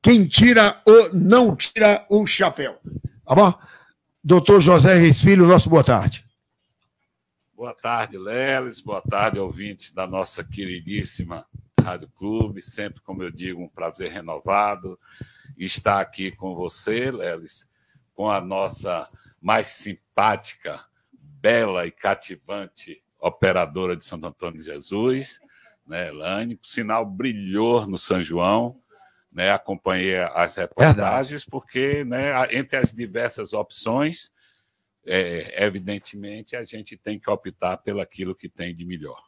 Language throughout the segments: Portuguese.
quem tira ou não tira o chapéu. Tá bom? Doutor José Reis Filho, nosso boa tarde. Boa tarde, Leles. Boa tarde, ouvintes da nossa queridíssima Rádio Clube. Sempre, como eu digo, um prazer renovado estar aqui com você, Leles, com a nossa mais simpática, bela e cativante operadora de Santo Antônio de Jesus, né, Elaine. Por sinal, brilhou no São João, né, acompanhei as reportagens, porque, né, entre as diversas opções, evidentemente, a gente tem que optar pelaquilo que tem de melhor.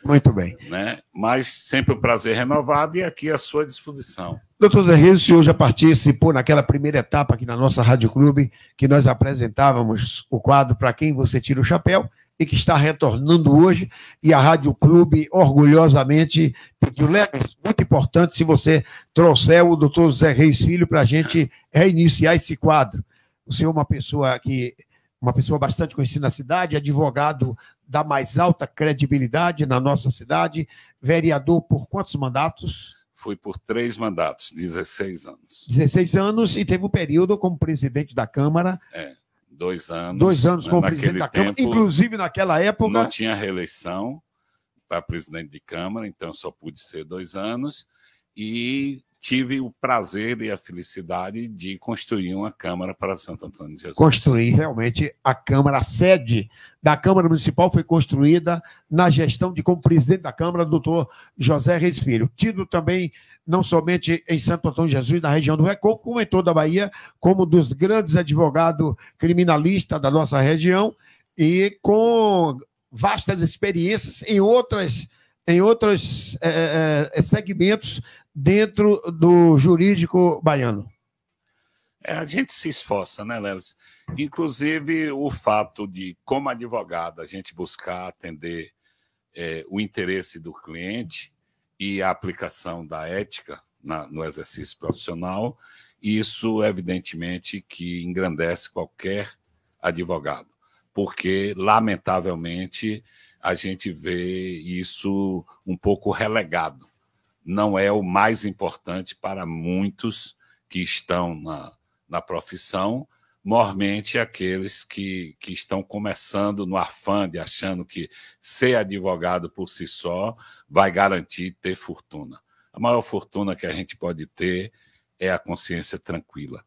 Muito bem. Né? Mas sempre um prazer renovado e aqui à sua disposição. Doutor Zé Reis, o senhor já participou naquela primeira etapa aqui na nossa Rádio Clube, que nós apresentávamos o quadro Para Quem Você Tira o Chapéu, e que está retornando hoje, e a Rádio Clube orgulhosamente pediu, Leves, muito importante se você trouxer o doutor Zé Reis Filho para a gente reiniciar esse quadro. O senhor é uma pessoa bastante conhecida na cidade, advogado da mais alta credibilidade na nossa cidade, vereador por quantos mandatos? Fui por 3 mandatos, 16 anos. 16 anos e teve um período como presidente da Câmara. 2 anos. 2 anos como presidente da Câmara. Inclusive, naquela época... Não tinha reeleição para presidente de Câmara, então só pude ser 2 anos. E tive o prazer e a felicidade de construir uma Câmara para Santo Antônio de Jesus. Construir realmente a Câmara, a sede da Câmara Municipal foi construída na gestão de como presidente da Câmara, doutor José Reis Filho. Tido também, não somente em Santo Antônio de Jesus, na região do Recôncavo, como em toda a Bahia, como um dos grandes advogados criminalistas da nossa região e com vastas experiências em outros segmentos dentro do jurídico baiano. A gente se esforça, né, Leles? Inclusive, o fato de, como advogado, a gente buscar atender o interesse do cliente e a aplicação da ética no exercício profissional, isso, evidentemente, que engrandece qualquer advogado, porque, lamentavelmente, a gente vê isso um pouco relegado. Não é o mais importante para muitos que estão na profissão, mormente aqueles que estão começando no afã de achando que ser advogado por si só vai garantir ter fortuna. A maior fortuna que a gente pode ter é a consciência tranquila.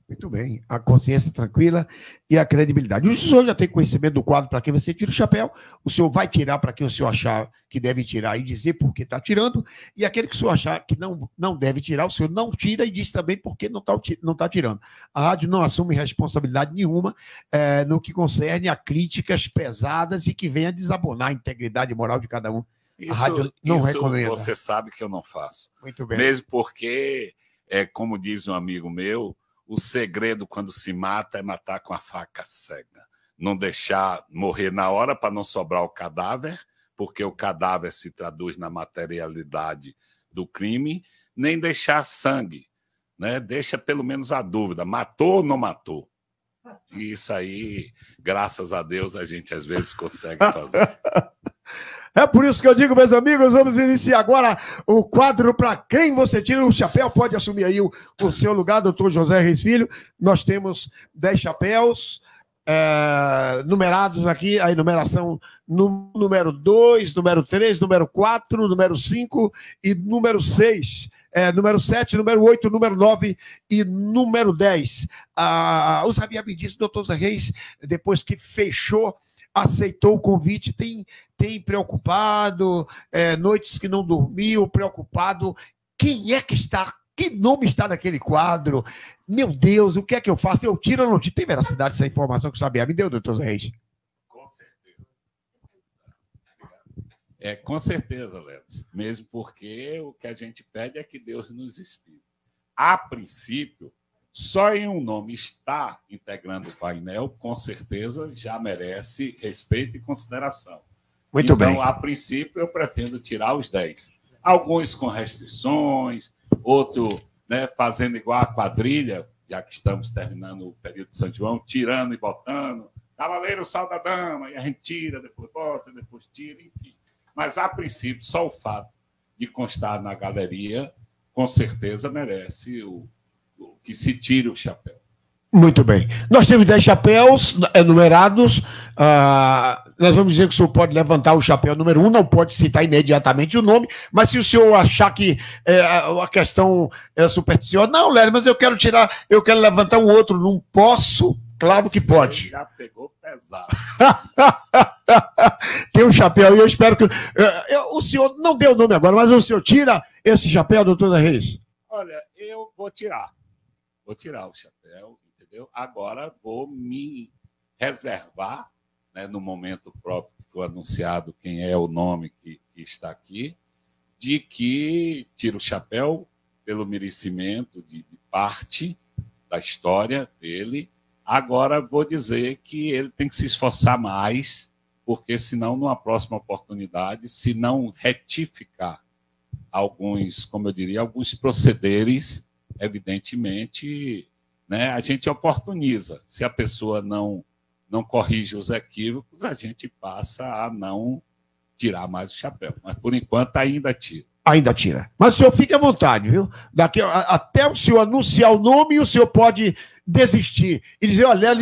Muito bem, a consciência tranquila e a credibilidade. O senhor já tem conhecimento do quadro Para Quem Você Tira o Chapéu, o senhor vai tirar para quem o senhor achar que deve tirar e dizer por que está tirando, e aquele que o senhor achar que não deve tirar, o senhor não tira e diz também por que não está tirando. A rádio não assume responsabilidade nenhuma no que concerne a críticas pesadas e que venha desabonar a integridade moral de cada um. A rádio não recomenda. Você sabe que eu não faço. Muito bem. Mesmo porque, como diz um amigo meu, o segredo, quando se mata, é matar com a faca cega. Não deixar morrer na hora para não sobrar o cadáver, porque o cadáver se traduz na materialidade do crime, nem deixar sangue, né? Deixa pelo menos a dúvida, matou ou não matou? E isso aí, graças a Deus, a gente às vezes consegue fazer. É por isso que eu digo, meus amigos, vamos iniciar agora o quadro Para Quem Você Tira o Chapéu. Pode assumir aí o seu lugar, doutor José Reis Filho. Nós temos 10 chapéus numerados aqui, a numeração número 2, número 3, número 4, número 5 e número 6. Número 7, número 8, número 9 e número 10. O Sabia me disse, doutor Zé Reis, depois que fechou, aceitou o convite, tem preocupado, noites que não dormiu, preocupado. Quem é que está? Que nome está naquele quadro? Meu Deus, o que é que eu faço? Eu tiro ou não tiro? Tem veracidade essa informação que o Sabia me deu, doutor Zé Reis? Com certeza. Com certeza, Leves. Mesmo porque o que a gente pede é que Deus nos inspire. A princípio, só em um nome estar integrando o painel, com certeza, já merece respeito e consideração. Muito bem. Então, a princípio, eu pretendo tirar os 10. Alguns com restrições, outro, né, fazendo igual a quadrilha, já que estamos terminando o período de São João, tirando e botando. Cavaleiro, sal da dama, e a gente tira, depois bota, depois tira, enfim. Mas, a princípio, só o fato de constar na galeria com certeza merece que se tire o chapéu. Muito bem. Nós temos 10 chapéus numerados. Nós vamos dizer que o senhor pode levantar o chapéu número 1, não pode citar imediatamente o nome, mas se o senhor achar que a questão é supersticiosa, não, Lélio, mas eu quero levantar um outro, não posso? Claro que pode. Já pegou pesado. Tem um chapéu e eu espero que... o senhor não deu o nome agora, mas o senhor tira esse chapéu, doutor Zé Reis? Olha, eu vou tirar. Vou tirar o chapéu, entendeu? Agora vou me reservar, né, no momento próprio que foi anunciado quem é o nome que está aqui, de que tiro o chapéu pelo merecimento de parte da história dele. Agora vou dizer que ele tem que se esforçar mais, porque senão, numa próxima oportunidade, se não retificar alguns, como eu diria, alguns procederes, evidentemente, né, a gente oportuniza. Se a pessoa não corrige os equívocos, a gente passa a não tirar mais o chapéu. Mas, por enquanto, ainda tira. Ainda tira. Mas o senhor fique à vontade, viu? Até o senhor anunciar o nome, o senhor pode desistir e dizer, olha,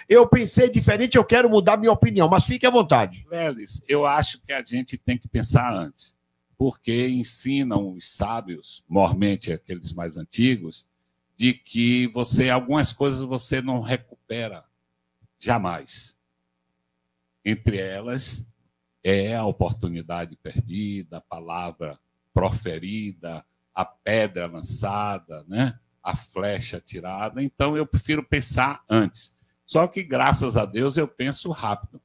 eu pensei diferente, eu quero mudar minha opinião, mas fique à vontade. Lelis, eu acho que a gente tem que pensar antes, porque ensinam os sábios, mormente aqueles mais antigos, de que algumas coisas você não recupera jamais. Entre elas é a oportunidade perdida, a palavra proferida, a pedra lançada, né? A flecha atirada. Então, eu prefiro pensar antes. Só que, graças a Deus, eu penso rápido.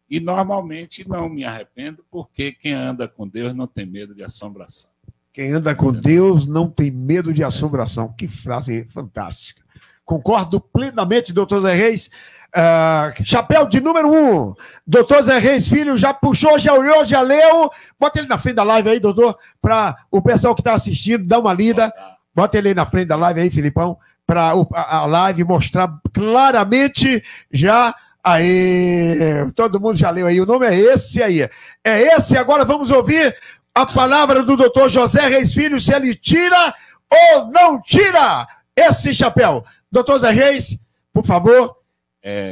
E, normalmente, não me arrependo, porque quem anda com Deus não tem medo de assombração. Quem anda com Deus não tem medo de assombração. Que frase fantástica. Concordo plenamente, doutor Zé Reis. Chapéu de número 1. Doutor Zé Reis Filho já puxou, já olhou, já leu. Bota ele na frente da live aí, doutor, para o pessoal que está assistindo dar uma lida. Bota ele aí na frente da live aí, Filipão, para a live mostrar claramente já. Aí, todo mundo já leu aí. O nome é esse aí. É esse. Agora vamos ouvir a palavra do doutor José Reis Filho, se ele tira ou não tira esse chapéu. Doutor Zé Reis, por favor.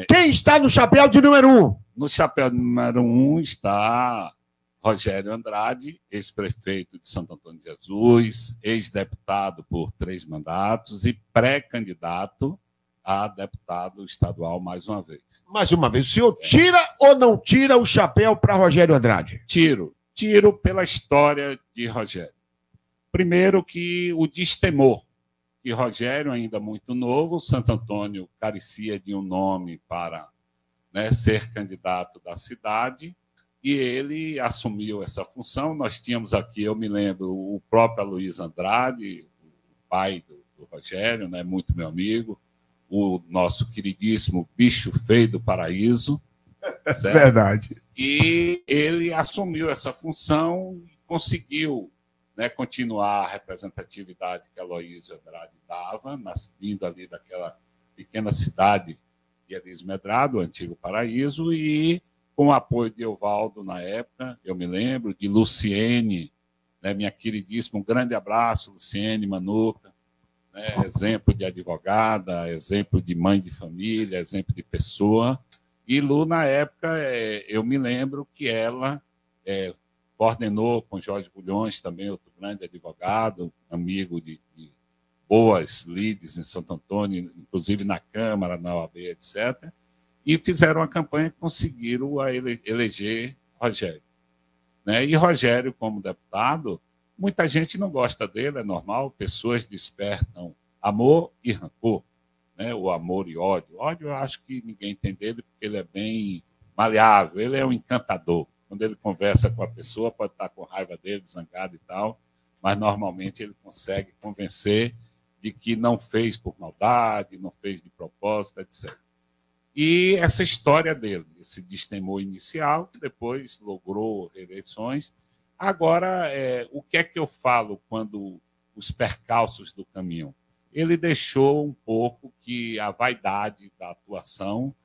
Quem está no chapéu de número 1? No chapéu de número 1 está Rogério Andrade, ex-prefeito de Santo Antônio de Jesus, ex-deputado por 3 mandatos e pré-candidato a deputado estadual mais uma vez. Mais uma vez, o senhor tira ou não tira o chapéu para Rogério Andrade? Tiro pela história de Rogério. Primeiro que o destemor, que Rogério, ainda muito novo, Santo Antônio carecia de um nome para, né, ser candidato da cidade, e ele assumiu essa função. Nós tínhamos aqui, eu me lembro, o próprio Luiz Andrade, o pai do Rogério, né, muito meu amigo, o nosso queridíssimo Bicho Feio do Paraíso. Certo? Verdade. E ele assumiu essa função e conseguiu, né, continuar a representatividade que Aloysio Andrade dava, vindo ali daquela pequena cidade de Elis Medrado, o antigo Paraíso, e com o apoio de Evaldo na época, eu me lembro, de Luciene, né, minha queridíssima, um grande abraço, Luciene Manuca, né, exemplo de advogada, exemplo de mãe de família, exemplo de pessoa. E Lu, na época, eu me lembro que ela coordenou com Jorge Bulhões, também outro grande advogado, amigo de boas lides em Santo Antônio, inclusive na Câmara, na OAB, etc., e fizeram uma campanha que conseguiram eleger Rogério. Né? E Rogério, como deputado, muita gente não gosta dele, é normal, pessoas despertam amor e rancor, né? O amor e ódio. Ódio eu acho que ninguém tem dele, porque ele é bem maleável, ele é um encantador. Quando ele conversa com a pessoa, pode estar com raiva dele, zangado e tal, mas normalmente ele consegue convencer de que não fez por maldade, não fez de propósito, etc. E essa história dele, esse destemor inicial, que depois logrou reeleições. Agora, o que é que eu falo quando os percalços do caminho? Ele deixou um pouco que a vaidade da atuação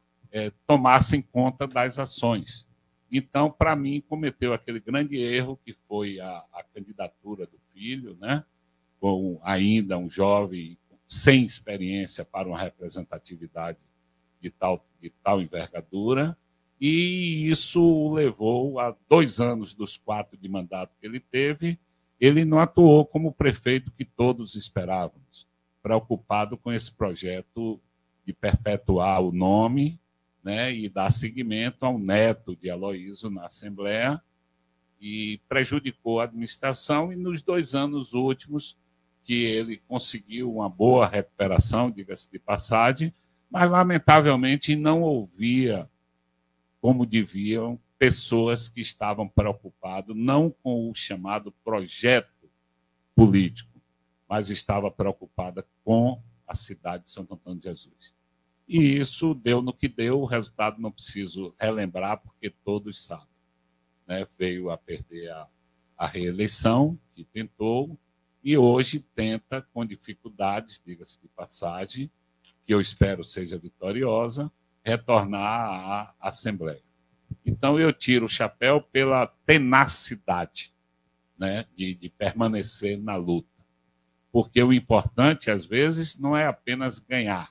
tomasse conta das ações. Então, para mim, cometeu aquele grande erro que foi a candidatura do filho, né? com ainda um jovem sem experiência para uma representatividade de tal envergadura, e isso o levou a 2 anos dos 4 de mandato que ele teve, ele não atuou como prefeito que todos esperávamos, preocupado com esse projeto de perpetuar o nome, né, e dar seguimento ao neto de Aloísio na Assembleia, e prejudicou a administração, e nos 2 anos últimos, que ele conseguiu uma boa recuperação, diga-se de passagem, mas, lamentavelmente, não ouvia, como deviam, pessoas que estavam preocupadas, não com o chamado projeto político, mas estava preocupada com a cidade de Santo Antônio de Jesus. E isso deu no que deu, o resultado não preciso relembrar, porque todos sabem. Né? Veio a perder a reeleição, que tentou, e hoje tenta, com dificuldades, diga-se de passagem, que eu espero seja vitoriosa, retornar à Assembleia. Então, eu tiro o chapéu pela tenacidade, né, de permanecer na luta. Porque o importante, às vezes, não é apenas ganhar,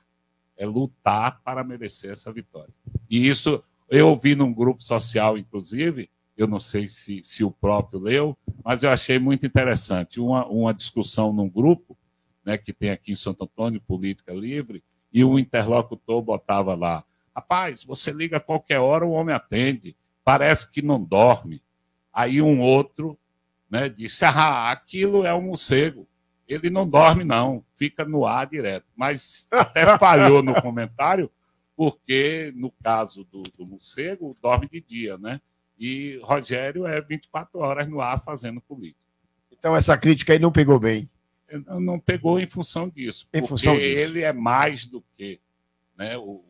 é lutar para merecer essa vitória. E isso eu ouvi num grupo social, inclusive, eu não sei se o próprio leu, mas eu achei muito interessante. Uma discussão num grupo, né, que tem aqui em Santo Antônio, Política Livre, e o interlocutor botava lá: rapaz, você liga a qualquer hora, o homem atende, parece que não dorme. Aí um outro, né, disse: aquilo é um morcego, ele não dorme não, fica no ar direto. Mas até falhou no comentário, porque no caso do morcego, dorme de dia, né? E Rogério é 24 horas no ar fazendo política. Então essa crítica aí não pegou bem. Não pegou em função disso, porque ele é mais do que, né, o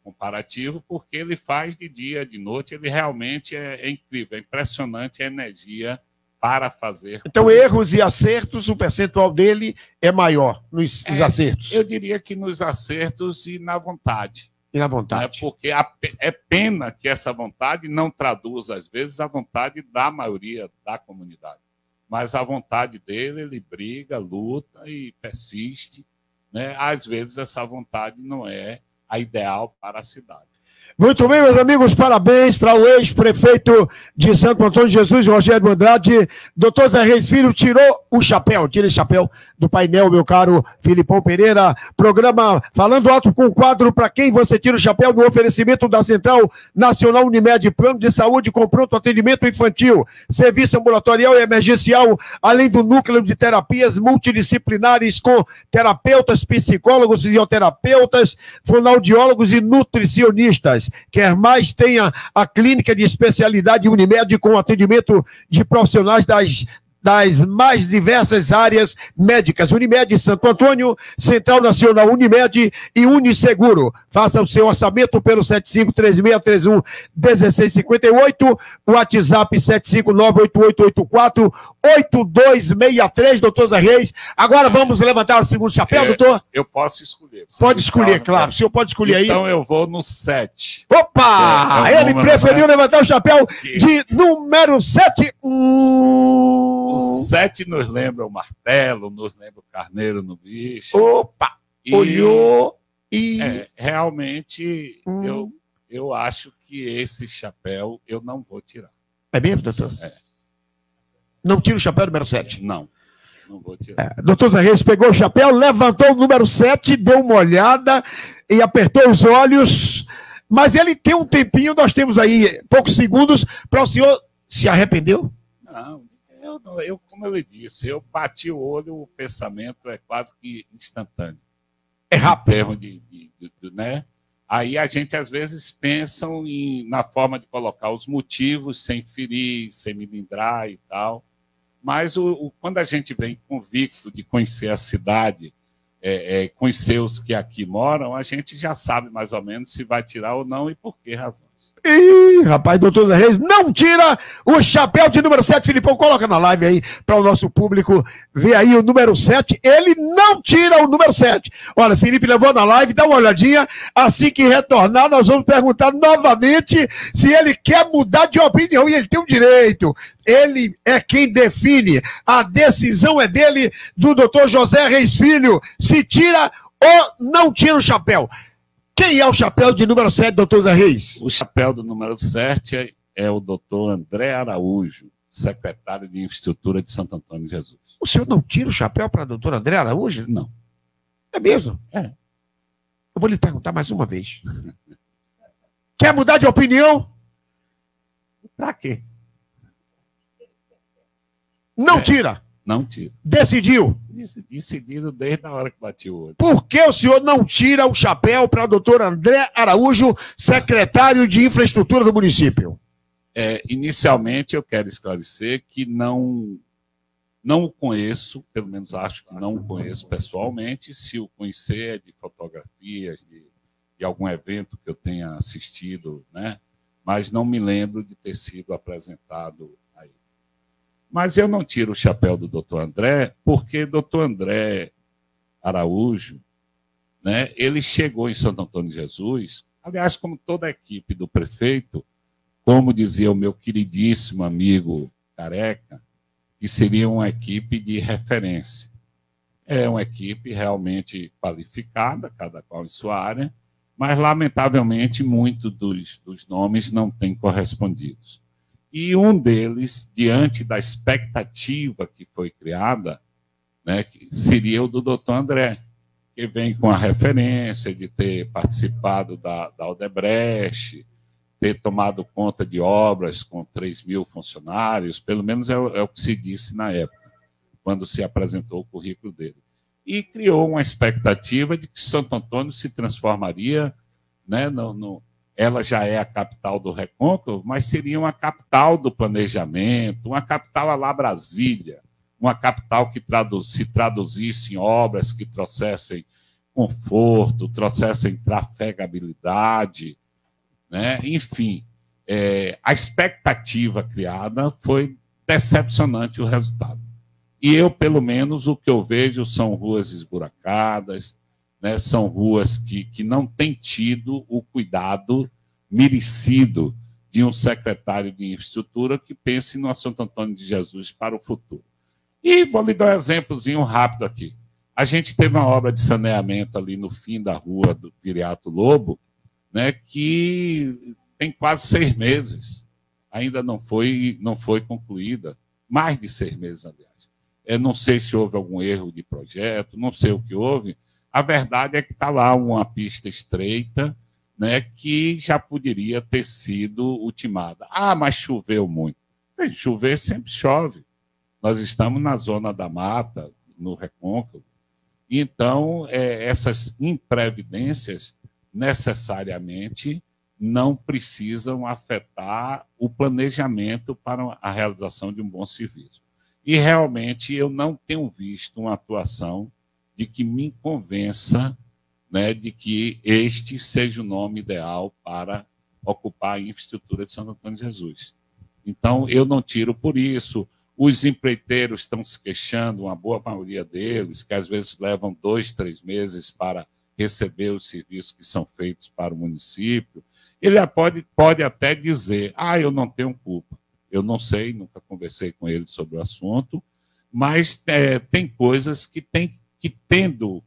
comparativo, porque ele faz de dia, de noite, ele realmente é incrível, é impressionante a energia para fazer. Então, erros e acertos, o percentual dele é maior nos acertos? Eu diria que nos acertos e na vontade. E na vontade. Porque é pena que essa vontade não traduz, às vezes, a vontade da maioria da comunidade. Mas a vontade dele, ele briga, luta e persiste. Né? Às vezes, essa vontade não é a ideal para a cidade. Muito bem, meus amigos, parabéns para o ex-prefeito de Santo Antônio de Jesus, Rogério Andrade. Doutor Zé Reis Filho tirou o chapéu, tira o chapéu do painel, meu caro Filipão Pereira. Programa Falando Alto com o quadro Para Quem Você Tira o Chapéu, no oferecimento da Central Nacional Unimed, Plano de Saúde com pronto atendimento infantil, serviço ambulatorial e emergencial, além do núcleo de terapias multidisciplinares com terapeutas, psicólogos, fisioterapeutas, fonoaudiólogos e nutricionistas. Quer mais? Tenha a clínica de especialidade Unimed com atendimento de profissionais das mais diversas áreas médicas. Unimed Santo Antônio, Central Nacional Unimed e Uniseguro. Faça o seu orçamento pelo 753631-1658, WhatsApp 7598884-8263, doutor Zé Reis. Agora vamos levantar o segundo chapéu, doutor? Eu posso escolher. Pode escolher, claro. O senhor pode escolher aí. Então eu vou no 7. Opa! Ele preferiu levantar o chapéu de número 7. O 7 nos lembra o martelo, nos lembra o carneiro no bicho. Opa! Olhou e... realmente, eu acho que esse chapéu eu não vou tirar. É mesmo, doutor? Não tira o chapéu número 7? Não vou tirar. Doutor Zé Reis pegou o chapéu, levantou o número 7, deu uma olhada e apertou os olhos. Mas ele tem um tempinho, nós temos aí poucos segundos, para o senhor se arrependeu? Não. Como eu lhe disse, eu bati o olho, o pensamento é quase que instantâneo. É rápido. Em termos né? Aí a gente, às vezes, pensa na forma de colocar os motivos, sem ferir, sem melindrar e tal. Mas quando a gente vem convicto de conhecer a cidade, conhecer os que aqui moram, a gente já sabe mais ou menos se vai tirar ou não e por que razões. Ih, rapaz, doutor Zé Reis, não tira o chapéu de número 7, Filipão, coloca na live aí para o nosso público ver aí o número 7, ele não tira o número 7. Olha, Felipe levou na live, dá uma olhadinha, assim que retornar nós vamos perguntar novamente se ele quer mudar de opinião, e ele tem o direito, ele é quem define, a decisão é dele, do doutor José Reis Filho, se tira ou não tira o chapéu. Quem é o chapéu de número 7, doutor Zé Reis? O chapéu do número 7 é o doutor André Araújo, secretário de Infraestrutura de Santo Antônio de Jesus. O senhor não tira o chapéu para a doutora André Araújo? Não. É mesmo? É. Eu vou lhe perguntar mais uma vez. Quer mudar de opinião? Para quê? Não tira. Não tira. Decidiu. Decidido desde a hora que bati o olho. Por que o senhor não tira o chapéu para o doutor André Araújo, secretário de Infraestrutura do município? Inicialmente, eu quero esclarecer que não o conheço, pelo menos acho que não o conheço pessoalmente. Se o conhecer é de fotografias, de algum evento que eu tenha assistido, né? Mas não me lembro de ter sido apresentado. Mas eu não tiro o chapéu do doutor André, porque doutor André Araújo, né, ele chegou em Santo Antônio de Jesus, aliás, como toda a equipe do prefeito, como dizia o meu queridíssimo amigo Careca, que seria uma equipe de referência. É uma equipe realmente qualificada, cada qual em sua área, mas, lamentavelmente, muitos dos nomes não têm correspondidos. E um deles, diante da expectativa que foi criada, né, seria o do doutor André, que vem com a referência de ter participado da Odebrecht, ter tomado conta de obras com 3.000 funcionários, pelo menos é o que se disse na época, quando se apresentou o currículo dele. E criou uma expectativa de que Santo Antônio se transformaria, né, ela já é a capital do Recôncavo, mas seria uma capital do planejamento, uma capital à la Brasília, uma capital que se traduzisse em obras que trouxessem conforto, trouxessem trafegabilidade, né? Enfim, a expectativa criada foi decepcionante o resultado. E eu, pelo menos, o que eu vejo são ruas esburacadas, né, são ruas que não têm tido o cuidado merecido de um secretário de infraestrutura que pense no Santo Antônio de Jesus para o futuro. E vou lhe dar um exemplozinho rápido aqui. A gente teve uma obra de saneamento ali no fim da rua do Viriato Lobo, né, que tem quase 6 meses. Ainda não foi concluída. Mais de 6 meses, aliás. Eu não sei se houve algum erro de projeto, não sei o que houve. A verdade é que está lá uma pista estreita, né, que já poderia ter sido ultimada. Ah, mas choveu muito. Chover sempre chove. Nós estamos na zona da mata, no Recôncavo. Então, essas imprevidências necessariamente não precisam afetar o planejamento para a realização de um bom serviço. E realmente eu não tenho visto uma atuação de que me convença, né, de que este seja o nome ideal para ocupar a infraestrutura de Santo Antônio de Jesus. Então, eu não tiro por isso. Os empreiteiros estão se queixando, uma boa maioria deles, que às vezes levam 2, 3 meses para receber os serviços que são feitos para o município. Ele pode até dizer, eu não tenho culpa. Eu não sei, nunca conversei com ele sobre o assunto, mas tem coisas que tendo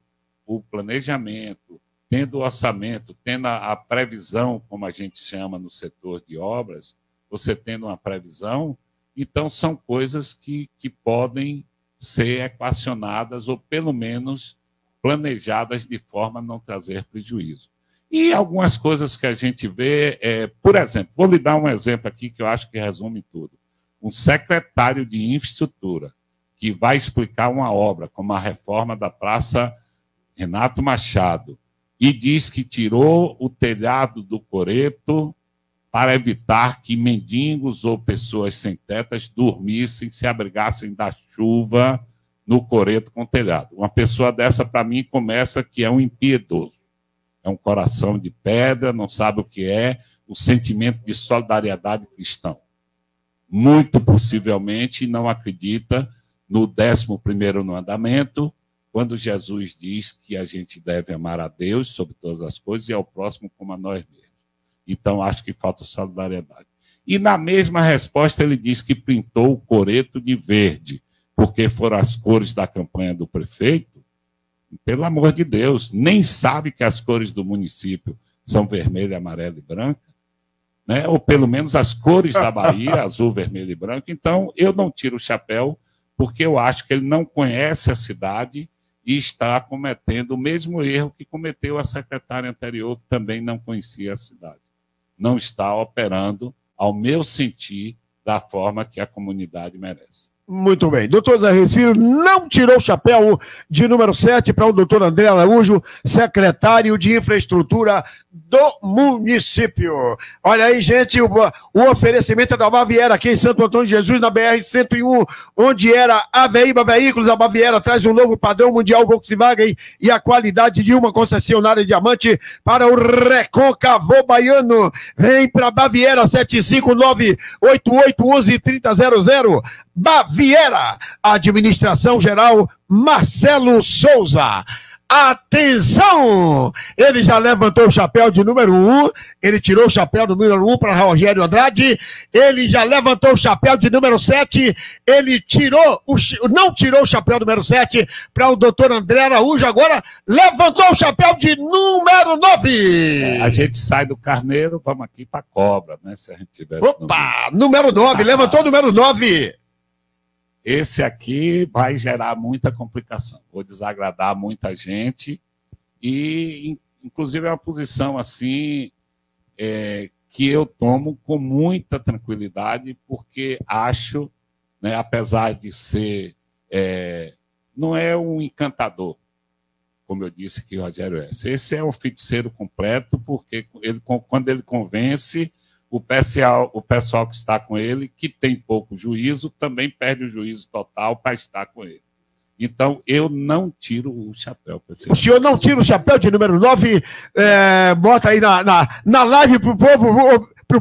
o planejamento, tendo o orçamento, tendo a previsão, como a gente chama no setor de obras, você tendo uma previsão, então são coisas que podem ser equacionadas ou pelo menos planejadas de forma a não trazer prejuízo. E algumas coisas que a gente vê, por exemplo, vou lhe dar um exemplo aqui que eu acho que resume tudo. Um secretário de infraestrutura que vai explicar uma obra, como a reforma da Praça Renato Machado, e diz que tirou o telhado do coreto para evitar que mendigos ou pessoas sem tetas dormissem, se abrigassem da chuva no coreto com telhado. Uma pessoa dessa, para mim, começa que é um impiedoso. É um coração de pedra, não sabe o que é, o sentimento de solidariedade cristão. Muito possivelmente não acredita no 11º mandamento, quando Jesus diz que a gente deve amar a Deus sobre todas as coisas e ao próximo como a nós mesmos. Então, acho que falta solidariedade. E na mesma resposta ele diz que pintou o coreto de verde, porque foram as cores da campanha do prefeito. Pelo amor de Deus, nem sabe que as cores do município são vermelha, amarela e branca, né? Ou pelo menos as cores da Bahia, azul, vermelho e branco. Então, eu não tiro o chapéu, porque eu acho que ele não conhece a cidade e está cometendo o mesmo erro que cometeu a secretária anterior, que também não conhecia a cidade. Não está operando, ao meu sentir, da forma que a comunidade merece. Muito bem. Doutor Zé Reis Filho não tirou o chapéu de número 7 para o doutor André Araújo, secretário de Infraestrutura do município. Olha aí, gente, o oferecimento é da Baviera, aqui em Santo Antônio de Jesus, na BR-101, onde era a Veíba Veículos. A Baviera traz um novo padrão mundial Volkswagen e a qualidade de uma concessionária diamante para o Recôncavo Baiano. Vem para Baviera, 759-8811-3000. Baviera, Administração Geral Marcelo Souza. Atenção! Ele já levantou o chapéu de número 1, ele tirou o chapéu do número 1 para Rogério Andrade, ele já levantou o chapéu de número 7, ele não tirou o chapéu número 7 para o doutor André Araújo, agora levantou o chapéu de número 9. A gente sai do carneiro, vamos aqui para a cobra, né? Se a gente tivesse. Opa! Número 9, levantou o número 9. Esse aqui vai gerar muita complicação, vou desagradar muita gente e, inclusive, é uma posição assim que eu tomo com muita tranquilidade, porque acho, né, apesar de ser, não é um encantador, como eu disse que o Rogério é. Esse é um feiticeiro completo, porque quando ele convence o pessoal que está com ele, que tem pouco juízo, também perde o juízo total para estar com ele. Então, eu não tiro o chapéu. O senhor não tira o chapéu de número 9, bota aí na live para o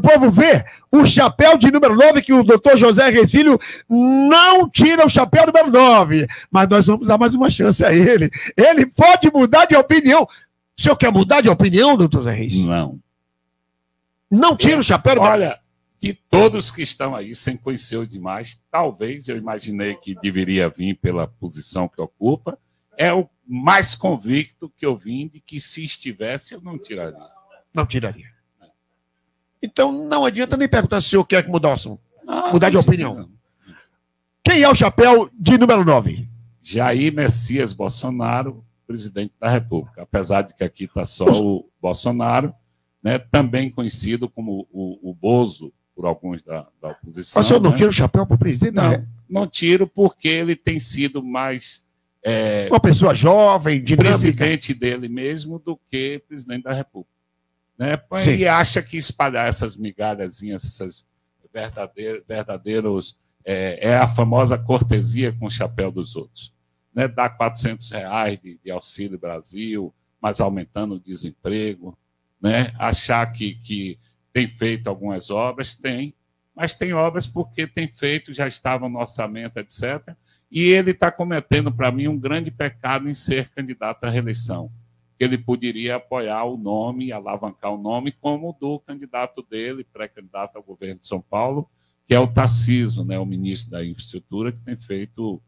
povo ver o chapéu de número 9, que o doutor José Reis Filho não tira o chapéu número 9. Mas nós vamos dar mais uma chance a ele. Ele pode mudar de opinião. O senhor quer mudar de opinião, doutor Zé Reis? Não. Não tira o chapéu? Olha, de todos que estão aí, sem conhecer os demais, talvez eu imaginei que deveria vir pela posição que ocupa, é o mais convicto que eu vim de que, se estivesse, eu não tiraria. Não tiraria. Então, não adianta nem perguntar se o senhor quer mudar de opinião. Não. Quem é o chapéu de número 9? Jair Messias Bolsonaro, presidente da República. Apesar de que aqui está só o Bolsonaro, né, também conhecido como o Bozo, por alguns da oposição. Mas o senhor não tira o chapéu para o presidente? Não tiro, porque ele tem sido mais... uma pessoa jovem, dinâmica. Presidente dele mesmo do que presidente da República. Né? E acha que espalhar essas migalhazinhas, esses verdadeiros... é a famosa cortesia com o chapéu dos outros. Né? Dá R$400 de Auxílio Brasil, mas aumentando o desemprego. Né? Achar que tem feito algumas obras, tem, mas tem obras porque tem feito, já estava no orçamento, etc. E ele está cometendo, para mim, um grande pecado em ser candidato à reeleição. Ele poderia apoiar o nome, alavancar o nome, como o do candidato dele, pré-candidato ao governo de São Paulo, que é o Tarcísio, né, o ministro da Infraestrutura, que tem feito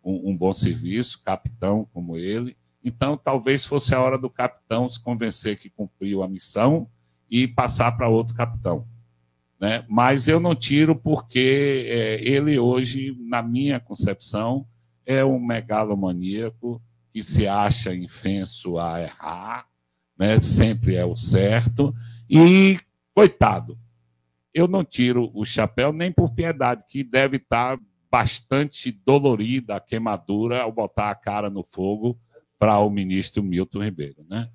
um bom serviço, capitão como ele. Então, talvez fosse a hora do capitão se convencer que cumpriu a missão e passar para outro capitão. Né? Mas eu não tiro porque ele hoje, na minha concepção, é um megalomaníaco que se acha infenso a errar, né? Sempre é o certo. E, coitado, eu não tiro o chapéu nem por piedade, que deve estar bastante dolorida a queimadura ao botar a cara no fogo para o ministro Milton Ribeiro, né?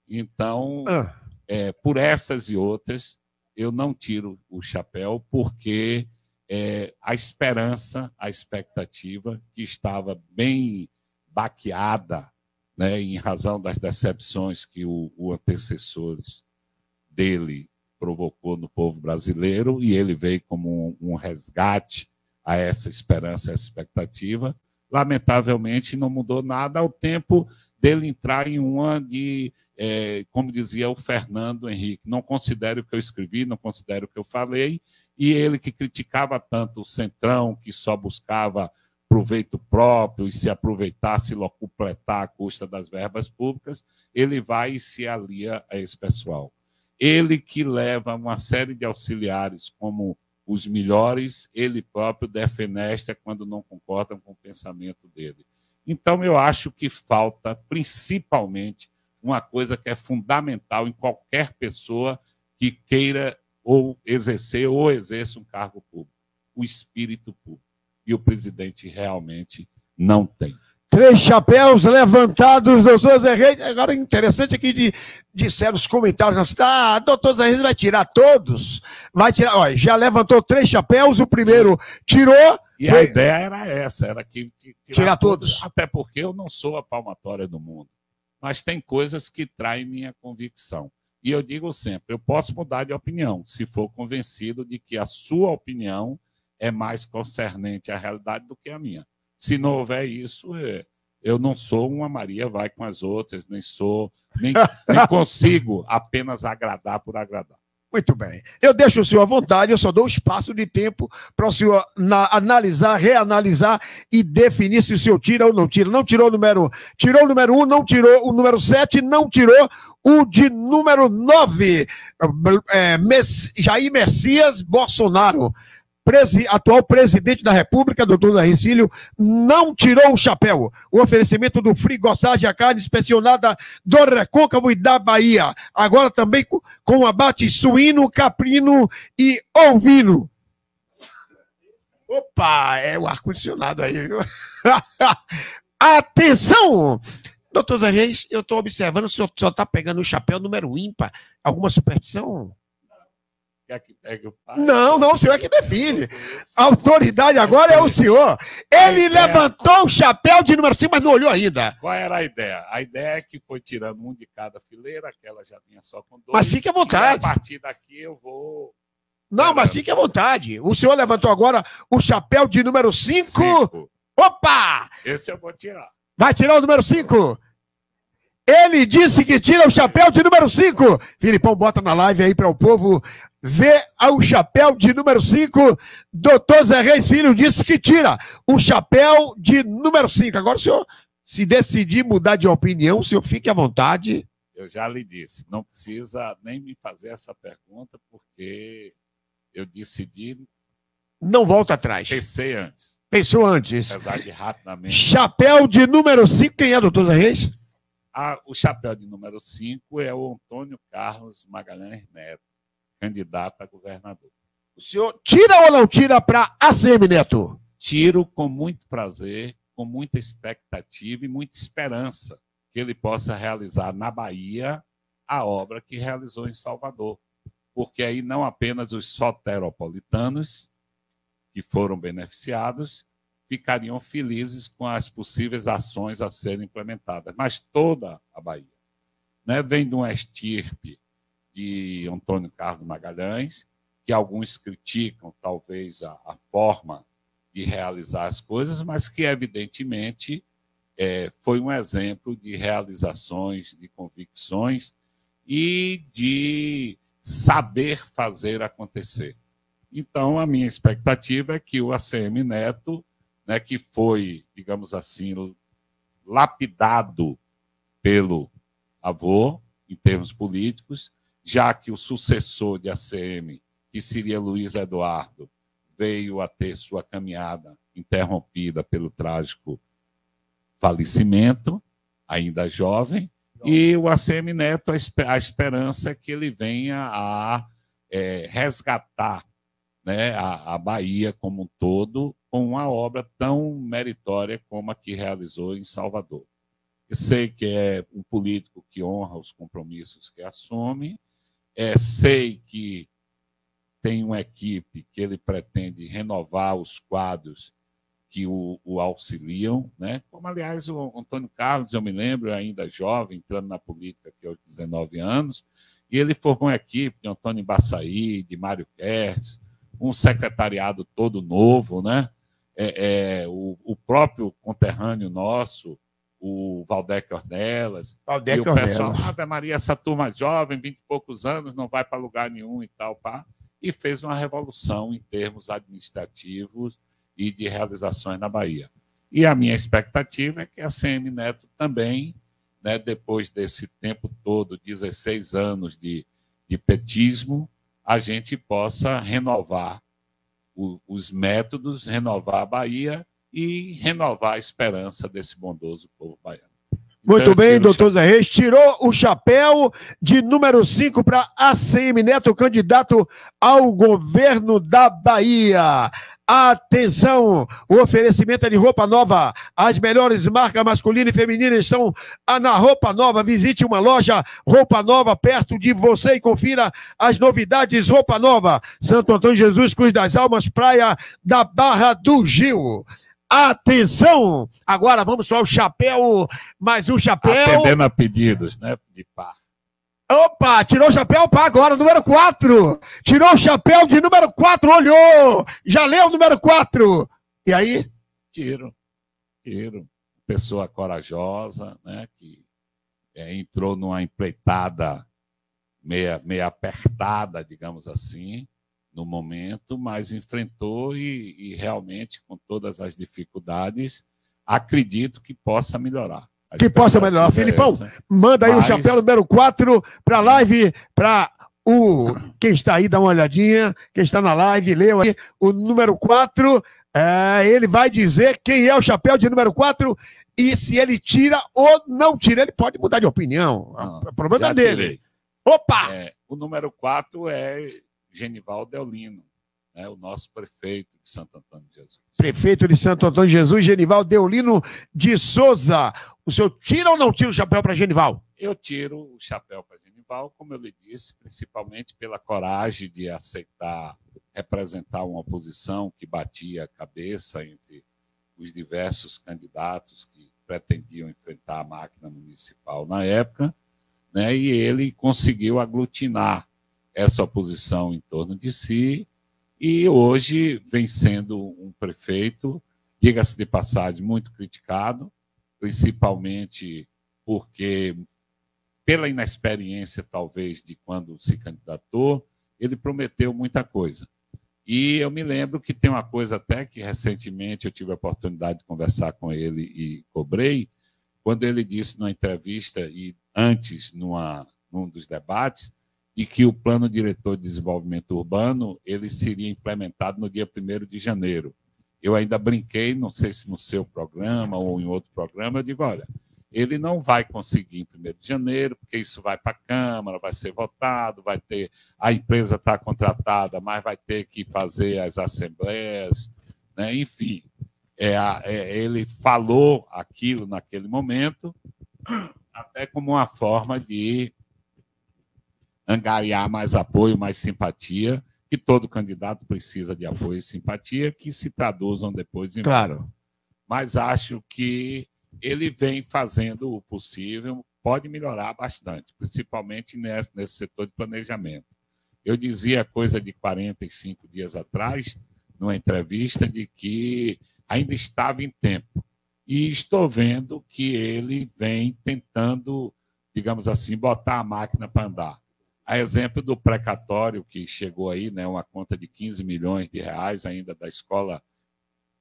Então, por essas e outras, eu não tiro o chapéu, porque a esperança, a expectativa, que estava bem baqueada, né, em razão das decepções que o antecessores dele provocou no povo brasileiro, e ele veio como um resgate a essa esperança, essa expectativa. Lamentavelmente, não mudou nada ao tempo dele entrar em uma de, como dizia o Fernando Henrique, não considero o que eu escrevi, não considero o que eu falei, e ele que criticava tanto o Centrão, que só buscava proveito próprio e se aproveitar, se locupletar à custa das verbas públicas, ele vai e se alia a esse pessoal. Ele que leva uma série de auxiliares como os melhores, ele próprio defenestra quando não concordam com o pensamento dele. Então, eu acho que falta, principalmente, uma coisa que é fundamental em qualquer pessoa que queira ou exercer ou exerça um cargo público: o espírito público. E o presidente realmente não tem. 3 chapéus levantados, doutor Zé Reis. Agora, interessante aqui disseram os comentários, doutor Zé Reis vai tirar todos? Vai tirar, olha, já levantou 3 chapéus, o primeiro tirou. E a ideia era essa, era que tirar todos. Até porque eu não sou a palmatória do mundo. Mas tem coisas que traem minha convicção. E eu digo sempre, eu posso mudar de opinião, se for convencido de que a sua opinião é mais concernente à realidade do que a minha. Se não houver isso, eu não sou uma Maria vai com as outras, nem consigo apenas agradar por agradar. Muito bem. Eu deixo o senhor à vontade, eu só dou espaço de tempo para o senhor analisar, reanalisar e definir se o senhor tira ou não tira. Não tirou o número, tirou o número 1, não tirou o número 7, não tirou o de número 9. Jair Messias Bolsonaro, atual presidente da República, doutor Zé Reis Filho, não tirou o chapéu. O oferecimento do Frigossagem, a carne inspecionada do Recôncavo e da Bahia. Agora também com abate suíno, caprino e ovino. Opa, é o ar-condicionado aí, viu? Atenção! Doutor Zé Reis, eu estou observando, o senhor só está pegando o chapéu número ímpar. Alguma superstição? Não, o senhor é que define. A autoridade agora é o senhor. Ele levantou o chapéu de número 5, mas não olhou ainda. Qual era a ideia? A ideia é que foi tirando um de cada fileira, aquela já vinha só com 2. Mas fique à vontade. A partir daqui eu vou... Não, mas fique à vontade. O senhor levantou agora o chapéu de número 5. Opa! Esse eu vou tirar. Vai tirar o número 5? Ele disse que tira o chapéu de número 5. Filipão, bota na live aí para o povo ver o chapéu de número 5. Doutor Zé Reis Filho disse que tira o chapéu de número 5. Agora, o senhor, se decidir mudar de opinião, o senhor fique à vontade. Eu já lhe disse, não precisa nem me fazer essa pergunta, porque eu decidi... Não volta atrás. Pensei antes. Pensou antes. Apesar de rapidamente... Chapéu de número 5, quem é, doutor Zé Reis? O chapéu de número 5 é o Antônio Carlos Magalhães Neto, candidato a governador. O senhor tira ou não tira para ACM Neto? Tiro com muito prazer, com muita expectativa e muita esperança que ele possa realizar na Bahia a obra que realizou em Salvador. Porque aí não apenas os soteropolitanos que foram beneficiados ficariam felizes com as possíveis ações a serem implementadas, mas toda a Bahia. Né? Vem de uma estirpe de Antônio Carlos Magalhães, que alguns criticam, talvez, a forma de realizar as coisas, mas que, evidentemente, foi um exemplo de realizações, de convicções e de saber fazer acontecer. Então, a minha expectativa é que o ACM Neto, né, que foi, digamos assim, lapidado pelo avô, em termos políticos, já que o sucessor de ACM, que seria Luiz Eduardo, veio a ter sua caminhada interrompida pelo trágico falecimento, ainda jovem, e o ACM Neto, a esperança é que ele venha a resgatar, né, a Bahia como um todo, com uma obra tão meritória como a que realizou em Salvador. Eu sei que é um político que honra os compromissos que assume, sei que tem uma equipe que ele pretende renovar os quadros que o auxiliam, né? Como, aliás, o Antônio Carlos, eu me lembro, ainda jovem, entrando na política aqui aos 19 anos, E ele formou uma equipe de Antônio Baçaí, de Mário Kertz, um secretariado todo novo, né? O próprio conterrâneo nosso, o Valdec Ornelas, e o pessoal, Ave Maria, essa turma jovem, 20 e poucos anos, não vai para lugar nenhum e tal, pá. E fez uma revolução em termos administrativos e de realizações na Bahia. E a minha expectativa é que a CM Neto também, né, depois desse tempo todo, 16 anos de petismo, a gente possa renovar os métodos, renovar a Bahia e renovar a esperança desse bondoso povo baiano. Muito bem, doutor Zé Reis, tirou o chapéu de número 5 para ACM Neto, candidato ao governo da Bahia. Atenção, o oferecimento é de roupa nova. As melhores marcas masculina e feminina estão na Roupa Nova. Visite uma loja Roupa Nova perto de você e confira as novidades. Roupa Nova, Santo Antônio de Jesus, Cruz das Almas, Praia da Barra do Gil. Atenção! Agora vamos para o chapéu, mais um chapéu. Atendendo a pedidos, né, de par. Opa, tirou o chapéu para agora, número 4. Tirou o chapéu de número 4, olhou. Já leu o número 4. E aí? Tiro. Pessoa corajosa, né, que entrou numa empreitada meia apertada, digamos assim, no momento, mas enfrentou e realmente, com todas as dificuldades, acredito que possa melhorar. Que possa melhorar. Filipão, manda aí o chapéu número 4 para a live, para quem está aí, dá uma olhadinha, quem está na live, leu aí o número 4, ele vai dizer quem é o chapéu de número 4 e se ele tira ou não tira, ele pode mudar de opinião. O problema é dele. Tirei. Opa! O número 4 é Genival Deolino, né, o nosso prefeito de Santo Antônio de Jesus. Prefeito de Santo Antônio de Jesus, Genival Deolino de Souza. O senhor tira ou não tira o chapéu para Genival? Eu tiro o chapéu para Genival, como eu lhe disse, principalmente pela coragem de aceitar representar uma oposição que batia a cabeça entre os diversos candidatos que pretendiam enfrentar a máquina municipal na época, né, e ele conseguiu aglutinar essa oposição em torno de si, e hoje vem sendo um prefeito, diga-se de passagem, muito criticado, principalmente porque, pela inexperiência, talvez, de quando se candidatou, ele prometeu muita coisa. E eu me lembro que tem uma coisa até que, recentemente, eu tive a oportunidade de conversar com ele e cobrei, quando ele disse numa entrevista, e antes, num dos debates, de que o Plano Diretor de Desenvolvimento Urbano ele seria implementado no dia 1º de janeiro. Eu ainda brinquei, não sei se no seu programa ou em outro programa, eu digo, olha, ele não vai conseguir em 1º de janeiro, porque isso vai para a Câmara, vai ser votado, vai ter, a empresa está contratada, mas vai ter que fazer as assembleias, né? Enfim, ele falou aquilo naquele momento, até como uma forma de angariar mais apoio, mais simpatia, que todo candidato precisa de apoio e simpatia, que se traduzam depois em... Claro. Mas acho que ele vem fazendo o possível, pode melhorar bastante, principalmente nesse setor de planejamento. Eu dizia coisa de 45 dias atrás, numa entrevista, de que ainda estava em tempo. E estou vendo que ele vem tentando, digamos assim, botar a máquina para andar. A exemplo do precatório que chegou aí, né, uma conta de 15 milhões de reais ainda da Escola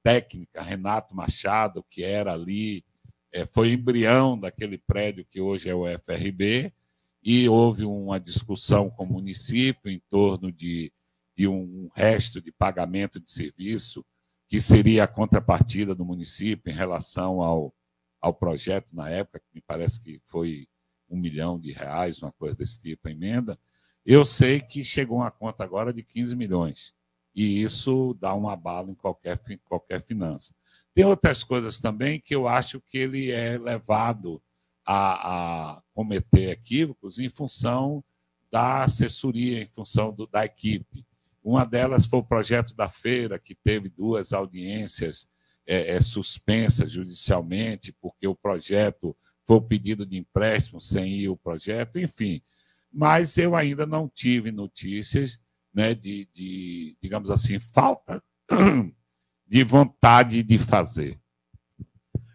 Técnica Renato Machado, que era ali, foi embrião daquele prédio que hoje é o FRB, e houve uma discussão com o município em torno de um resto de pagamento de serviço, que seria a contrapartida do município em relação ao projeto na época, que me parece que foi R$1 milhão, uma coisa desse tipo, a emenda. Eu sei que chegou uma conta agora de 15 milhões, e isso dá um abalo em qualquer finança. Tem outras coisas também que eu acho que ele é levado a cometer equívocos em função da assessoria, em função da equipe. Uma delas foi o projeto da feira, que teve 2 audiências suspensas judicialmente, porque o projeto foi o pedido de empréstimo sem ir o projeto, enfim. mas eu ainda não tive notícias, né, digamos assim, falta de vontade de fazer.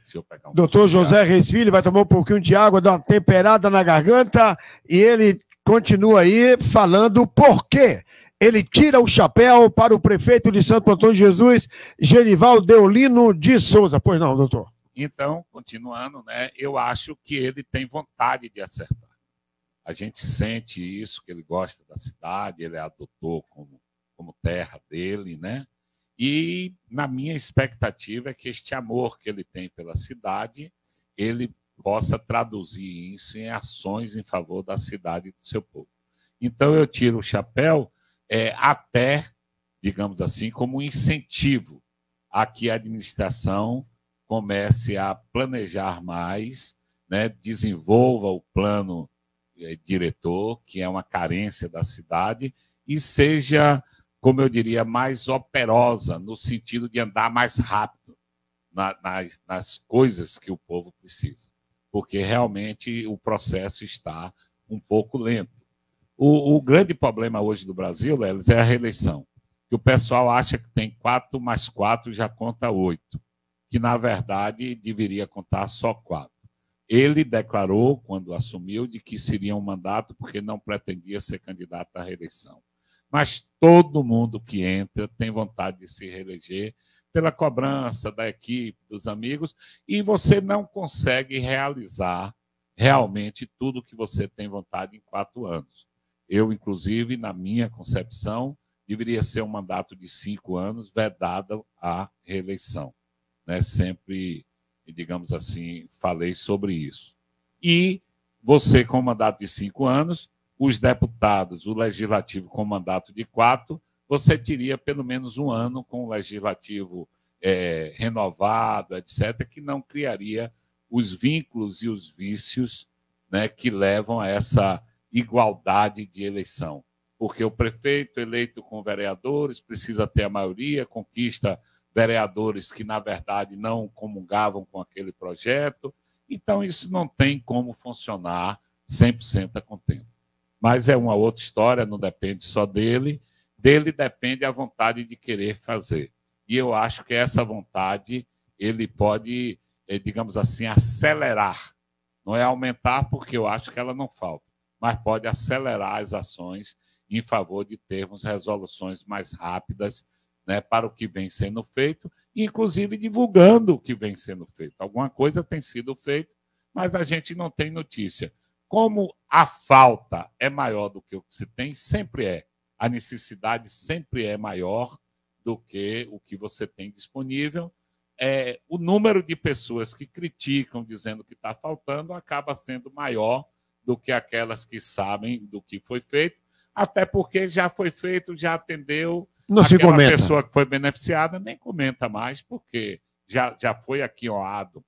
Deixa eu pegar Doutor José Reis Filho vai tomar um pouquinho de água, dar uma temperada na garganta, e ele continua aí falando por quê. Ele tira o chapéu para o prefeito de Santo Antônio de Jesus, Genival Deolino de Souza. Pois não, doutor? Então, continuando, né, eu acho que ele tem vontade de acertar. A gente sente isso, que ele gosta da cidade, ele adotou como terra dele, né? E na minha expectativa é que este amor que ele tem pela cidade, ele possa traduzir isso em ações em favor da cidade e do seu povo. Então, eu tiro o chapéu até, digamos assim, como um incentivo a que a administração comece a planejar mais, né, desenvolva o plano diretor, que é uma carência da cidade, e seja, como eu diria, mais operosa, no sentido de andar mais rápido nas coisas que o povo precisa, porque realmente o processo está um pouco lento. O grande problema hoje do Brasil, Lelis, é a reeleição, que o pessoal acha que tem 4 mais 4 já conta 8, que na verdade deveria contar só 4. Ele declarou, quando assumiu, de que seria um mandato porque não pretendia ser candidato à reeleição. Mas todo mundo que entra tem vontade de se reeleger pela cobrança da equipe, dos amigos, e você não consegue realizar realmente tudo que você tem vontade em 4 anos. Eu, inclusive, na minha concepção, deveria ser um mandato de 5 anos, vedado à reeleição, né? Sempre, digamos assim, falei sobre isso. E você, com mandato de 5 anos, os deputados, o legislativo com mandato de 4, você teria pelo menos 1 ano com o legislativo renovado, etc., que não criaria os vínculos e os vícios, né, que levam a essa igualdade de eleição. Porque o prefeito eleito com vereadores precisa ter a maioria, conquista vereadores que, na verdade, não comungavam com aquele projeto. Então, isso não tem como funcionar 100% a contento. Mas é uma outra história, não depende só dele. Dele depende a vontade de querer fazer. E eu acho que essa vontade ele pode, digamos assim, acelerar. Não é aumentar, porque eu acho que ela não falta, mas pode acelerar as ações em favor de termos resoluções mais rápidas, né, para o que vem sendo feito, inclusive divulgando o que vem sendo feito. Alguma coisa tem sido feita, mas a gente não tem notícia. Como a falta é maior do que o que se tem, sempre é. A necessidade sempre é maior do que o que você tem disponível. O número de pessoas que criticam, dizendo que está faltando, acaba sendo maior do que aquelas que sabem do que foi feito, até porque já foi feito, já atendeu. Não se aquela comenta. Pessoa que foi beneficiada nem comenta mais, porque já foi aquioado,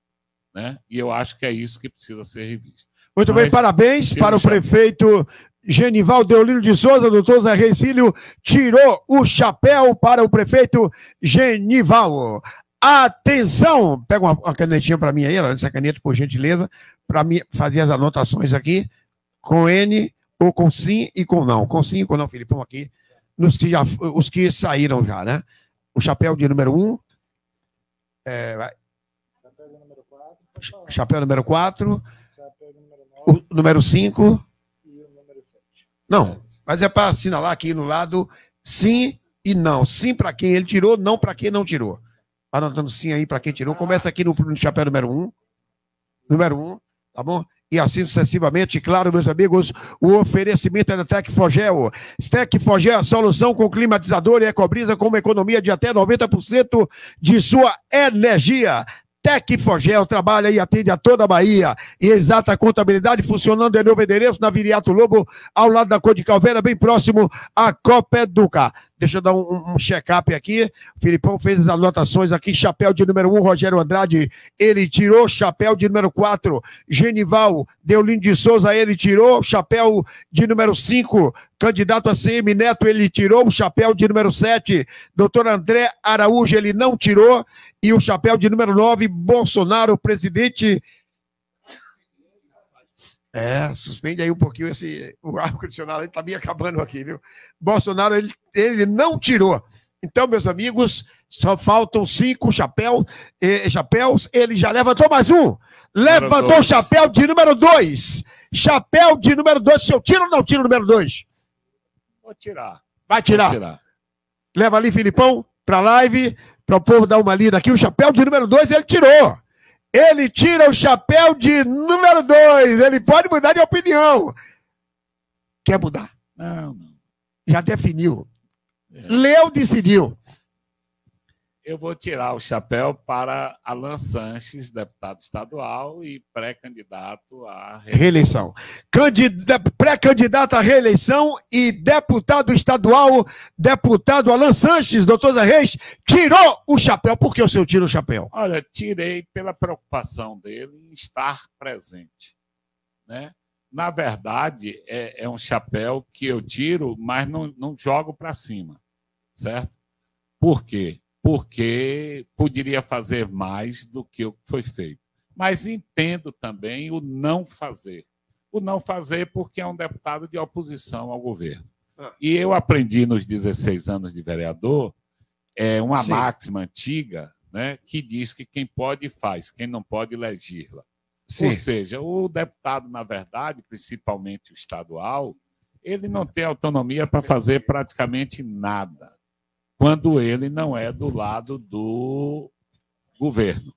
né? E eu acho que é isso que precisa ser revisto. Muito bem, parabéns para o prefeito Genival Deolino de Souza. Doutor Zé Reis Filho tirou o chapéu para o prefeito Genival. Atenção! Pega uma canetinha para mim aí, essa caneta, por gentileza, para mim fazer as anotações aqui, com N ou com sim e com não. Com sim e com não, Filipão, aqui, os que saíram já, né? O chapéu de número 1. Chapéu número 4. O número 5. E o número 7. Não, mas é para assinalar aqui no lado sim e não. Sim para quem ele tirou, não para quem não tirou. Anotando sim aí para quem tirou. Começa aqui no chapéu número 1. Número 1, tá bom? E assim sucessivamente, claro, meus amigos, o oferecimento é da Tecfogel. Tecfogel é a solução com climatizador e ecobrisa com uma economia de até 90% de sua energia. Tecfogel trabalha e atende a toda a Bahia. E Exata Contabilidade funcionando em novo endereço, na Viriato Lobo, ao lado da Cor de Calveira, bem próximo à Copa Educa. Deixa eu dar um check-up aqui. O Filipão fez as anotações aqui. Chapéu de número 1, Rogério Andrade. Ele tirou. Chapéu de número 4, Genival Deolino de Souza. Ele tirou. Chapéu de número 5, candidato a CM Neto. Ele tirou. O chapéu de número 7, doutor André Araújo. Ele não tirou. E o chapéu de número 9, Bolsonaro, presidente. Suspende aí um pouquinho o ar-condicionado, ele está me acabando aqui, viu? Bolsonaro, ele não tirou. Então, meus amigos, só faltam 5 chapéus, ele já levantou mais um. Levantou o chapéu de número 2. Chapéu de número 2. Se eu tiro ou não tiro o número 2? Vou tirar. Vai tirar? Vou tirar. Leva ali, Filipão, para a live, para o povo dar uma lida aqui. O chapéu de número 2 ele tirou. Ele tira o chapéu de número 2. Ele pode mudar de opinião. Quer mudar? Não. Já definiu. Leu, decidiu. Eu vou tirar o chapéu para Alan Sanches, deputado estadual e pré-candidato à reeleição. Pré-candidato à reeleição e deputado estadual, deputado Alan Sanches, doutor Zé Reis, tirou o chapéu. Por que o senhor tira o chapéu? Olha, tirei pela preocupação dele em estar presente, né? Na verdade, é um chapéu que eu tiro, mas não jogo para cima, certo? Por quê? Porque poderia fazer mais do que o que foi feito. Mas entendo também o não fazer. O não fazer porque é um deputado de oposição ao governo. E eu aprendi nos 16 anos de vereador uma máxima antiga, né, que diz que quem pode faz, quem não pode legisla. Ou seja, o deputado, na verdade, principalmente o estadual, ele não tem autonomia para fazer praticamente nada, quando ele não é do lado do governo.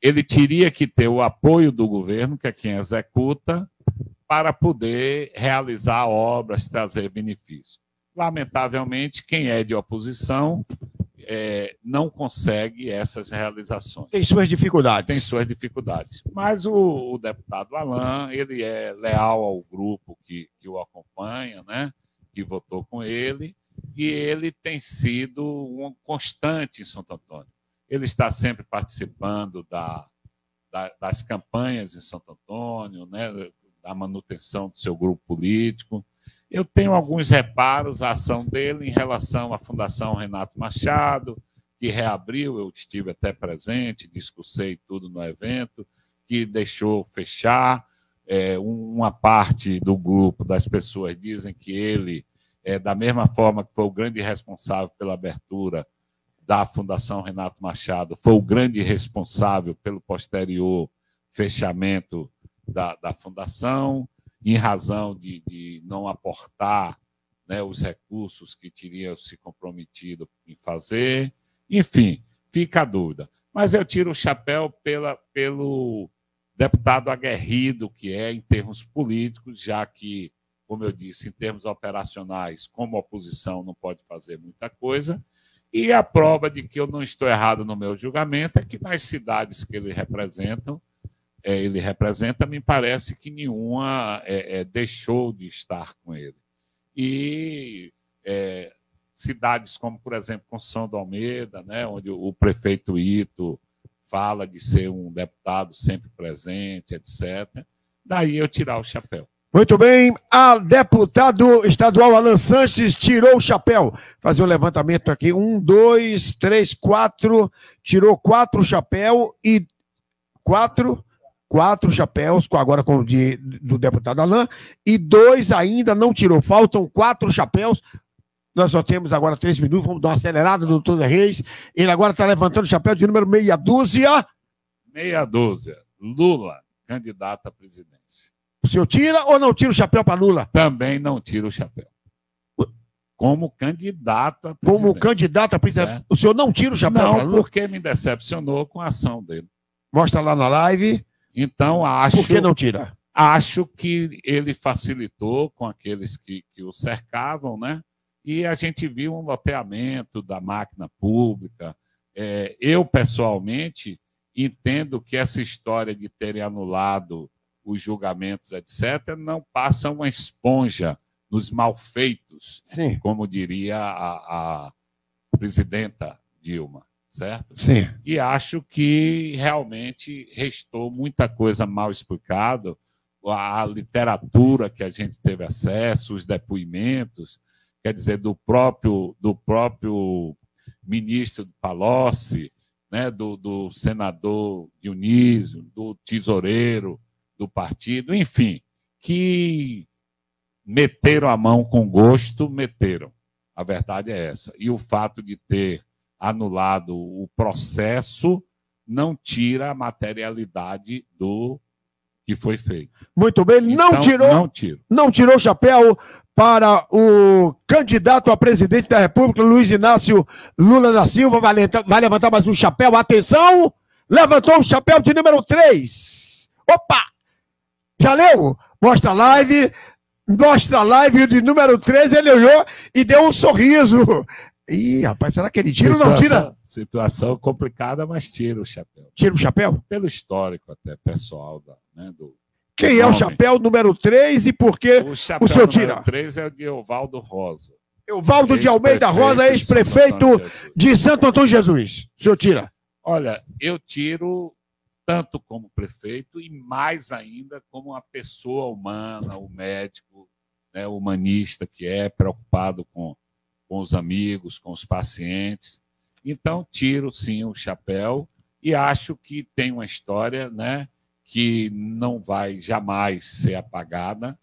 Ele teria que ter o apoio do governo, que é quem executa, para poder realizar obras, trazer benefícios. Lamentavelmente, quem é de oposição não consegue essas realizações. Tem suas dificuldades. Tem suas dificuldades. Mas o deputado Alan, ele é leal ao grupo que o acompanha, né, que votou com ele, e ele tem sido um constante em Santo Antônio. Ele está sempre participando das campanhas em Santo Antônio, né, da manutenção do seu grupo político. Eu tenho alguns reparos à ação dele em relação à Fundação Renato Machado, que reabriu, eu estive até presente, discursei tudo no evento, que deixou fechar. Uma parte do grupo das pessoas dizem que ele, da mesma forma que foi o grande responsável pela abertura da Fundação Renato Machado, foi o grande responsável pelo posterior fechamento da Fundação, em razão de não aportar, né, os recursos que teriam se comprometido em fazer. Enfim, fica a dúvida. Mas eu tiro o chapéu pelo deputado aguerrido que é em termos políticos, já que, como eu disse, em termos operacionais, como oposição, não pode fazer muita coisa. E a prova de que eu não estou errado no meu julgamento é que nas cidades que ele representa, me parece que nenhuma deixou de estar com ele. E cidades como, por exemplo, Conceição do Almeida, né, onde o prefeito Ito fala de ser um deputado sempre presente, etc. Daí eu tirar o chapéu. Muito bem, a deputado estadual Alan Sanches tirou o chapéu. Fazer um levantamento aqui. 1, 2, 3, 4. Tirou 4 chapéus e 4 chapéus, agora com o do deputado Alan, e 2 ainda não tirou. Faltam 4 chapéus. Nós só temos agora 3 minutos. Vamos dar uma acelerada do doutor Zé Reis. Ele agora está levantando o chapéu de número meia dúzia. Meia dúzia. Lula, candidato à presidência. O senhor tira ou não tira o chapéu para Lula? Também não tira o chapéu. Como candidato à presidência. Como candidato à presidência. O senhor não tira o chapéu para Lula? Não, porque me decepcionou com a ação dele. Mostra lá na live. Então, acho... Por que não tira? Acho que ele facilitou com aqueles que o cercavam, né? E a gente viu um loteamento da máquina pública. Eu, pessoalmente, entendo que essa história de terem anulado os julgamentos, etc., não passa uma esponja nos malfeitos, sim, como diria a presidenta Dilma, certo? Sim. E acho que realmente restou muita coisa mal explicada, a literatura que a gente teve acesso, os depoimentos, quer dizer, do próprio ministro Palocci, né, do senador Dionísio, do tesoureiro do partido, enfim, que meteram a mão com gosto, meteram. A verdade é essa. E o fato de ter anulado o processo não tira a materialidade do que foi feito. Muito bem, ele Então, não tirou o chapéu para o candidato a presidente da República, Luiz Inácio Lula da Silva. Vai levantar mais um chapéu. Atenção! Levantou o chapéu de número 3. Opa! Já leu? Mostra a live. Mostra a live de número 3. Ele olhou e deu um sorriso. Ih, rapaz, será que ele tira ou não tira? Situação complicada, mas tira o chapéu. Tira o chapéu? Pelo histórico até, pessoal. Do Quem é o chapéu número 3 e por que o senhor tira? O 3 é o de Evaldo Rosa. Evaldo de Almeida Rosa, ex-prefeito de Santo Antônio Jesus. O senhor tira? Olha, eu tiro tanto como prefeito e mais ainda como uma pessoa humana, o médico, né, o humanista que é preocupado com os amigos, com os pacientes. Então, tiro, sim, o chapéu e acho que tem uma história, né, que não vai jamais ser apagada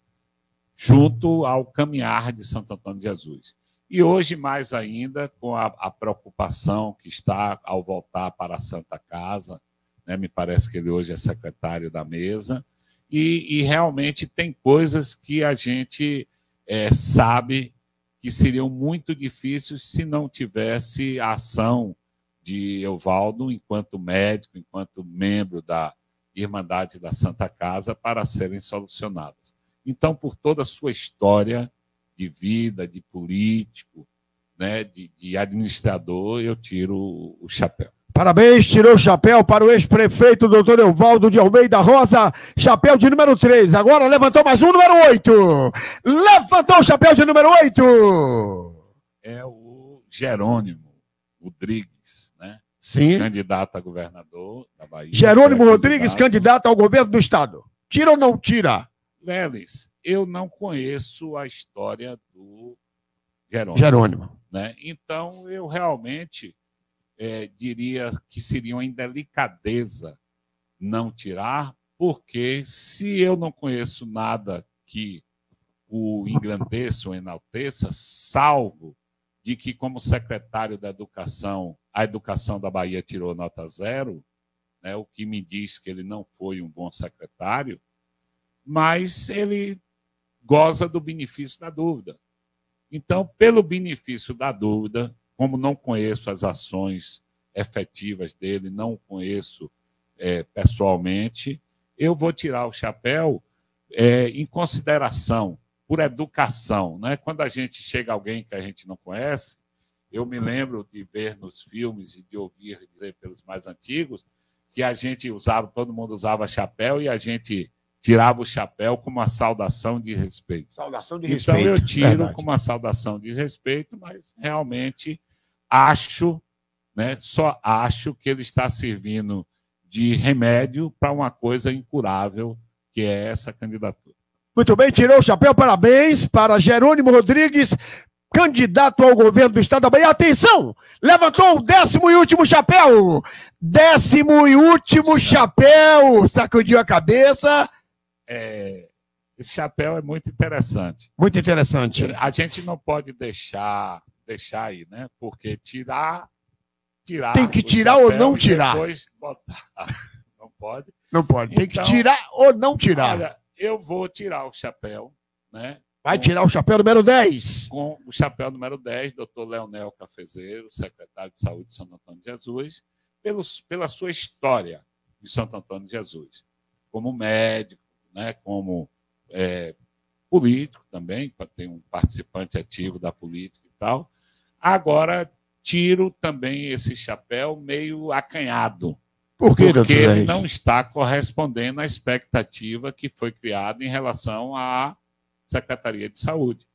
junto ao caminhar de Santo Antônio de Jesus. E hoje, mais ainda, com a preocupação que está ao voltar para a Santa Casa, né, me parece que ele hoje é secretário da mesa, e realmente tem coisas que a gente sabe que seriam muito difíceis se não tivesse a ação de Evaldo enquanto médico, enquanto membro da Irmandade da Santa Casa, para serem solucionadas. Então, por toda a sua história de vida, de político, né, de administrador, eu tiro o chapéu. Parabéns, tirou o chapéu para o ex-prefeito, doutor Evaldo de Almeida Rosa, chapéu de número 3. Agora levantou mais um, número 8. Levantou o chapéu de número 8. É o Jerônimo Rodrigues, né? Sim. Candidato a governador da Bahia. Jerônimo Rodrigues, candidato ao governo do estado. Tira ou não tira? Lelis, eu não conheço a história do Jerônimo. Né? Então, eu realmente diria que seria uma indelicadeza não tirar, porque se eu não conheço nada que o engrandeça ou enalteça, salvo de que, como secretário da Educação, a Educação da Bahia tirou nota 0, né, o que me diz que ele não foi um bom secretário, mas ele goza do benefício da dúvida. Então, pelo benefício da dúvida, como não conheço as ações efetivas dele, não o conheço pessoalmente, eu vou tirar o chapéu em consideração, por educação. Né? Quando a gente chega a alguém que a gente não conhece, eu me lembro de ver nos filmes e de ouvir dizer pelos mais antigos que a gente usava, todo mundo usava chapéu e a gente tirava o chapéu como uma saudação de respeito. Saudação de respeito. Então eu tiro como uma saudação de respeito, mas realmente acho, né, só acho que ele está servindo de remédio para uma coisa incurável, que é essa candidatura. Muito bem, tirou o chapéu, parabéns para Jerônimo Rodrigues, candidato ao governo do estado da Bahia. Atenção, levantou o 10º e último chapéu. 10º e último chapéu, sacudiu a cabeça. Esse chapéu é muito interessante. Muito interessante. A gente não pode deixar aí, né? Porque tirar. Tem que tirar ou não tirar? Depois botar. Não pode. Não pode. Tem que tirar ou não tirar. Olha, eu vou tirar o chapéu, né? Vai tirar o chapéu número 10. Com o chapéu número 10, doutor Leonel Cafezeiro, secretário de Saúde de Santo Antônio de Jesus, pela sua história de Santo Antônio de Jesus, como médico, né, como político também, para ter um participante ativo da política e tal. Agora, tiro também esse chapéu meio acanhado. Por quê, porque ele não está correspondendo à expectativa que foi criada em relação à Secretaria de Saúde.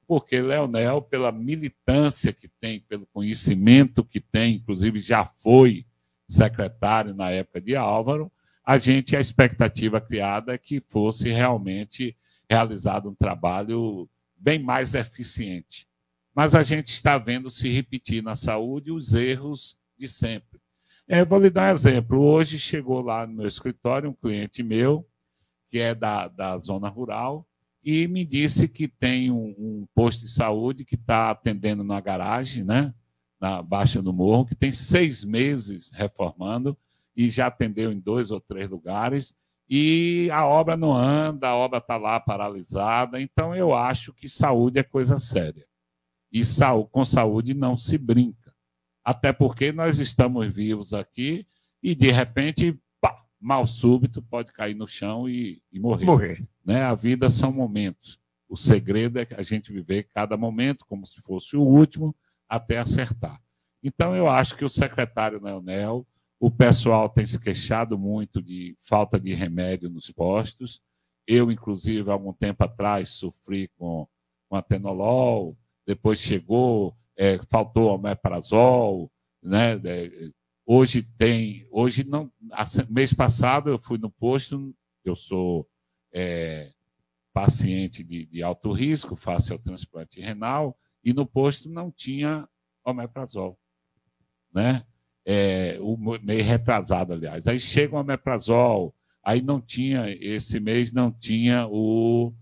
Porque Leonel, pela militância que tem, pelo conhecimento que tem, inclusive já foi secretário na época de Álvaro, a expectativa criada é que fosse realmente realizado um trabalho bem mais eficiente. Mas a gente está vendo se repetir na saúde os erros de sempre. Vou lhe dar um exemplo. Hoje chegou lá no meu escritório um cliente meu que é da zona rural, e me disse que tem um posto de saúde que está atendendo na garagem, né, na Baixa do Morro, que tem 6 meses reformando e já atendeu em 2 ou 3 lugares, e a obra não anda, a obra está lá paralisada. Então, eu acho que saúde é coisa séria. E com saúde não se brinca. Até porque nós estamos vivos aqui e, de repente, pá, mal súbito, pode cair no chão e morrer. Né? A vida são momentos. O segredo é a gente viver cada momento como se fosse o último, até acertar. Então, eu acho que o secretário Leonel, o pessoal tem se queixado muito de falta de remédio nos postos. Eu, inclusive, há algum tempo atrás, sofri com atenolol, depois chegou, faltou omeprazol, né? Hoje não. Mês passado eu fui no posto, eu sou paciente de alto risco, faço o transplante renal, e no posto não tinha omeprazol, né? Meio retrasado, aliás. Aí chega o omeprazol, aí não tinha, esse mês não tinha o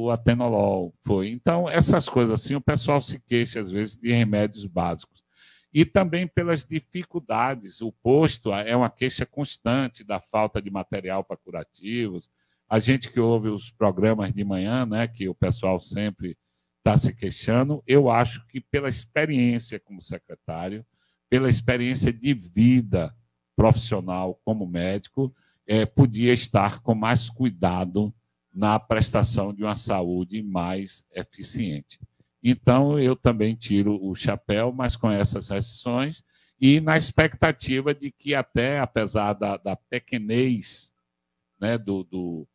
atenolol. Então, essas coisas assim, o pessoal se queixa, às vezes, de remédios básicos. E também pelas dificuldades. O posto é uma queixa constante da falta de material para curativos. A gente que ouve os programas de manhã, né, que o pessoal sempre está se queixando, eu acho que pela experiência como secretário, pela experiência de vida profissional como médico, podia estar com mais cuidado na prestação de uma saúde mais eficiente. Então, eu também tiro o chapéu, mas com essas restrições, e na expectativa de que até, apesar da pequenez, né, do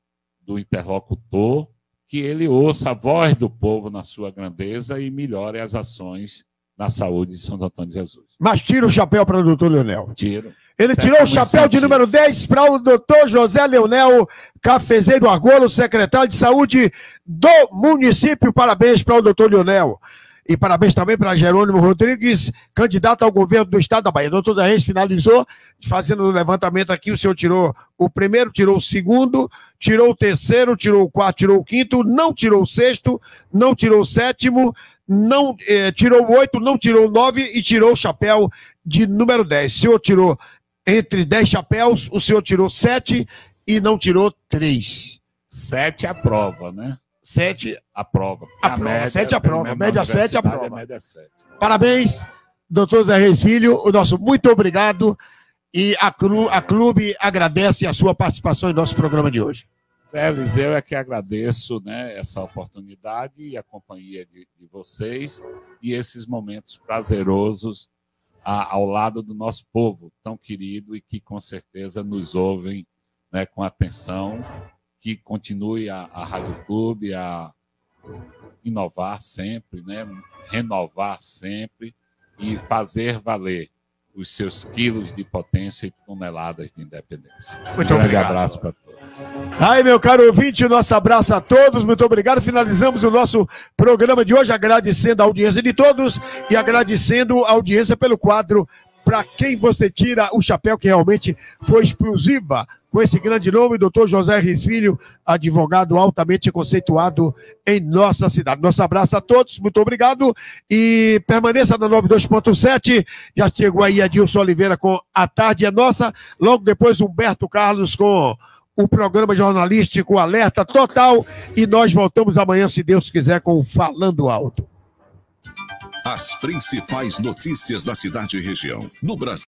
interlocutor, que ele ouça a voz do povo na sua grandeza e melhore as ações na saúde de Santo Antônio de Jesus. Mas tira o chapéu para o doutor Leonel. Tiro. Ele tirou o chapéu de número 10 para o doutor José Leonel Cafezeiro Argolo, secretário de Saúde do município. Parabéns para o doutor Leonel. E parabéns também para Jerônimo Rodrigues, candidato ao governo do estado da Bahia. O doutor Zé Reis finalizou, fazendo o levantamento aqui. O senhor tirou o primeiro, tirou o segundo, tirou o terceiro, tirou o quarto, tirou o quinto, não tirou o sexto, não tirou o sétimo, não tirou o 8, não tirou o 9 e tirou o chapéu de número 10. O senhor tirou entre 10 chapéus, o senhor tirou 7 e não tirou 3. 7 a prova, né? 7 a prova. A prova, 7 a prova. Média 7 a prova. Média 7. Parabéns, doutor Zé Reis Filho. O nosso muito obrigado. E a Clube agradece a sua participação em nosso programa de hoje. Eliseu, é que agradeço, né, essa oportunidade e a companhia de vocês e esses momentos prazerosos ao lado do nosso povo tão querido e que com certeza nos ouvem, né, com atenção, que continue a Rádio Clube a inovar sempre, né, renovar sempre e fazer valer os seus quilos de potência e toneladas de independência. Muito obrigado. Um grande abraço para todos. Aí, meu caro ouvinte, nosso abraço a todos, muito obrigado. Finalizamos o nosso programa de hoje, agradecendo a audiência de todos e agradecendo a audiência pelo quadro Para Quem Você Tira o Chapéu, que realmente foi explosiva, com esse grande nome, doutor José Reis Filho, advogado altamente conceituado em nossa cidade. Nosso abraço a todos, muito obrigado, e permaneça na 92.7, já chegou aí Adilson Oliveira com A Tarde é Nossa, logo depois Humberto Carlos com o programa jornalístico Alerta Total, e nós voltamos amanhã, se Deus quiser, com o Falando Alto. As principais notícias da cidade e região, no Brasil.